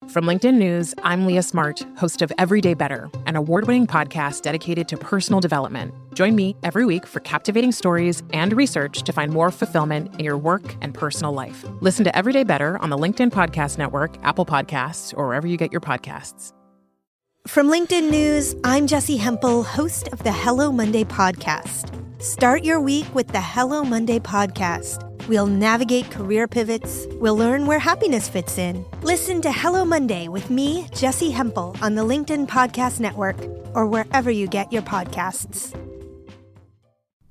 From LinkedIn News, I'm Leah Smart, host of Everyday Better, an award-winning podcast dedicated to personal development. Join me every week for captivating stories and research to find more fulfillment in your work and personal life. Listen to Everyday Better on the LinkedIn Podcast Network, Apple Podcasts, or wherever you get your podcasts. From LinkedIn News, I'm Jessie Hempel, host of the Hello Monday podcast. Start your week with the Hello Monday podcast. We'll navigate career pivots. We'll learn where happiness fits in. Listen to Hello Monday with me, Jessie Hempel, on the LinkedIn Podcast Network or wherever you get your podcasts.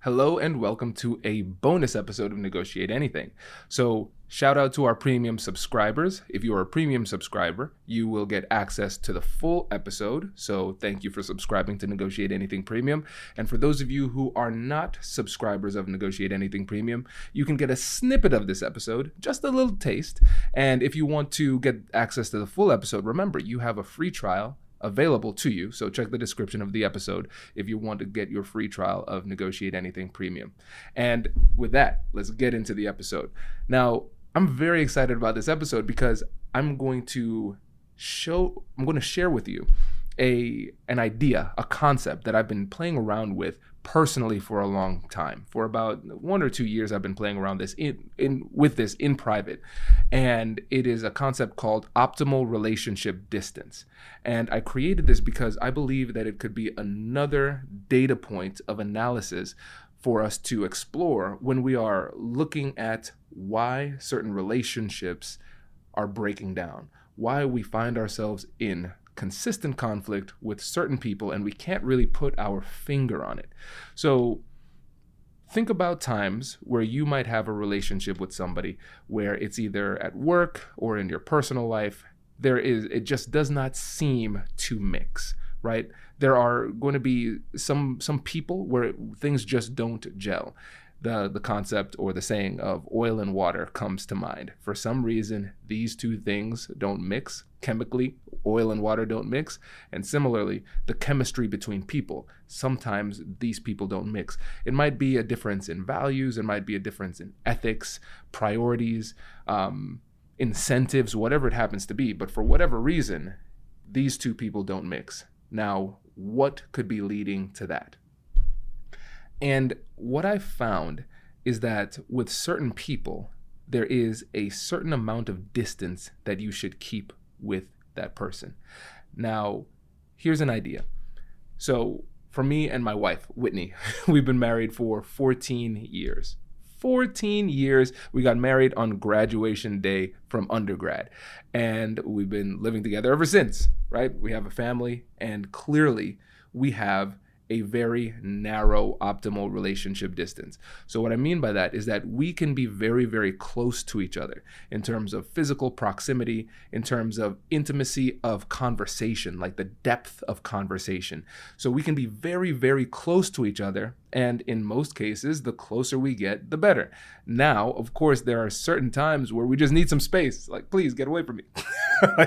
Hello and welcome to a bonus episode of Negotiate Anything. So shout out to our premium subscribers. If you are a premium subscriber, you will get access to the full episode. So thank you for subscribing to Negotiate Anything Premium. And for those of you who are not subscribers of Negotiate Anything Premium, you can get a snippet of this episode, just a little taste. And if you want to get access to the full episode, remember, you have a free trial available to you. So check the description of the episode if you want to get your free trial of Negotiate Anything Premium. And with that, let's get into the episode. Now, I'm very excited about this episode because I'm going to share with you an idea, a concept that I've been playing around with personally for a long time. For about 1 or 2 years, I've been playing around with this in private. And it is a concept called optimal relationship distance. And I created this because I believe that it could be another data point of analysis for us to explore when we are looking at why certain relationships are breaking down, why we find ourselves in consistent conflict with certain people and we can't really put our finger on it. So think about times where you might have a relationship with somebody where it's either at work or in your personal life. It just does not seem to mix, right? There are going to be some people where things just don't gel. The concept or the saying of oil and water comes to mind. For some reason, these two things don't mix. Chemically, oil and water don't mix. And similarly, the chemistry between people, sometimes these people don't mix. It might be a difference in values. It might be a difference in ethics, priorities, incentives, whatever it happens to be. But for whatever reason, these two people don't mix. Now, what could be leading to that? And what I've found is that with certain people, there is a certain amount of distance that you should keep with that person. Now, here's an idea. So for me and my wife, Whitney, we've been married for 14 years. 14 years. We got married on graduation day from undergrad. And we've been living together ever since, right? We have a family, and clearly we have a very narrow optimal relationship distance. So what I mean by that is that we can be very, very close to each other in terms of physical proximity, in terms of intimacy of conversation, like the depth of conversation. So we can be very, very close to each other. And in most cases, the closer we get, the better. Now, of course, there are certain times where we just need some space. Like, please get away from me.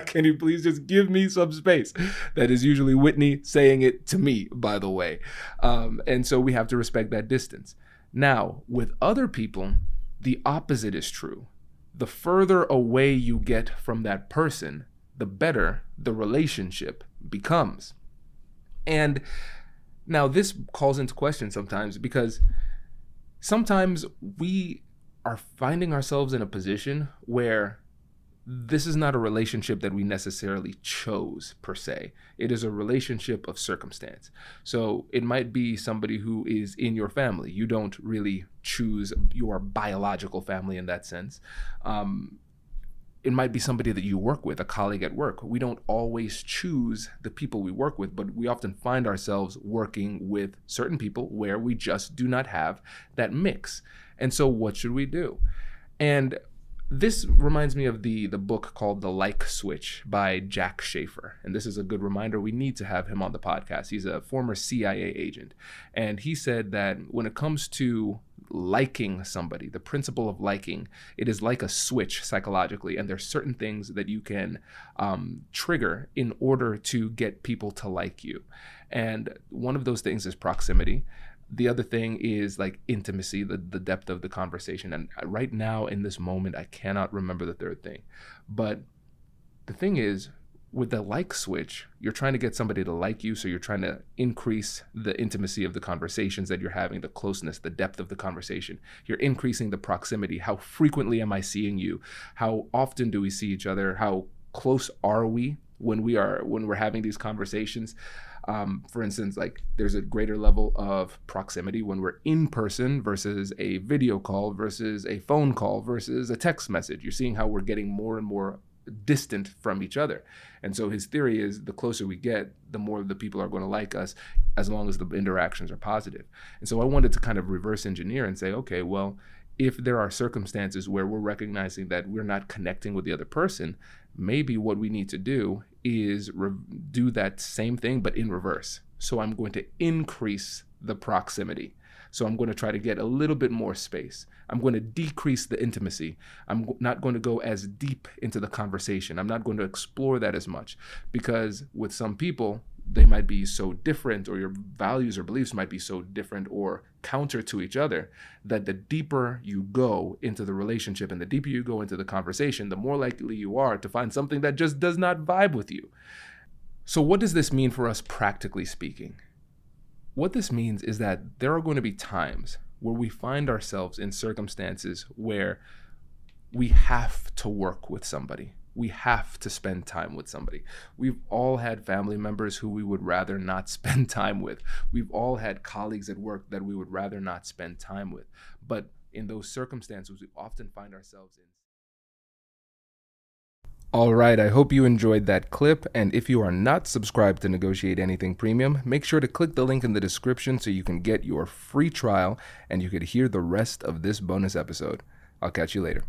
Can you please just give me some space? That is usually Whitney saying it to me, by the way. And so we have to respect that distance. Now, with other people, the opposite is true. The further away you get from that person, the better the relationship becomes. And now this calls into question sometimes because sometimes we are finding ourselves in a position where this is not a relationship that we necessarily chose per se. It is a relationship of circumstance. So it might be somebody who is in your family. You don't really choose your biological family in that sense. It might be somebody that you work with, a colleague at work. We don't always choose the people we work with, but we often find ourselves working with certain people where we just do not have that mix. And so what should we do? And this reminds me of the book called The Like Switch by Jack Schafer. And this is a good reminder. We need to have him on the podcast. He's a former CIA agent. And he said that when it comes to liking somebody, the principle of liking, it is like a switch psychologically. And there's certain things that you can trigger in order to get people to like you. And one of those things is proximity. The other thing is like intimacy, the depth of the conversation. And right now in this moment, I cannot remember the third thing. But the thing is, with the like switch, you're trying to get somebody to like you. So you're trying to increase the intimacy of the conversations that you're having, the closeness, the depth of the conversation. You're increasing the proximity. How frequently am I seeing you? How often do we see each other? How close are we when we're having these conversations? For instance, like there's a greater level of proximity when we're in person versus a video call versus a phone call versus a text message. You're seeing how we're getting more and more distant from each other. And so his theory is the closer we get, the more the people are going to like us, as long as the interactions are positive. And so I wanted to kind of reverse engineer and say, okay, well, if there are circumstances where we're recognizing that we're not connecting with the other person, maybe what we need to do is do that same thing, but in reverse. So I'm going to increase the proximity. So I'm going to try to get a little bit more space. I'm going to decrease the intimacy. I'm not going to go as deep into the conversation. I'm not going to explore that as much, because with some people, they might be so different, or your values or beliefs might be so different or counter to each other, that the deeper you go into the relationship and the deeper you go into the conversation, the more likely you are to find something that just does not vibe with you. So what does this mean for us practically speaking? What this means is that there are going to be times where we find ourselves in circumstances where we have to work with somebody. We have to spend time with somebody. We've all had family members who we would rather not spend time with. We've all had colleagues at work that we would rather not spend time with. But in those circumstances, we often find ourselves in. All right, I hope you enjoyed that clip. And if you are not subscribed to Negotiate Anything Premium, make sure to click the link in the description so you can get your free trial and you could hear the rest of this bonus episode. I'll catch you later.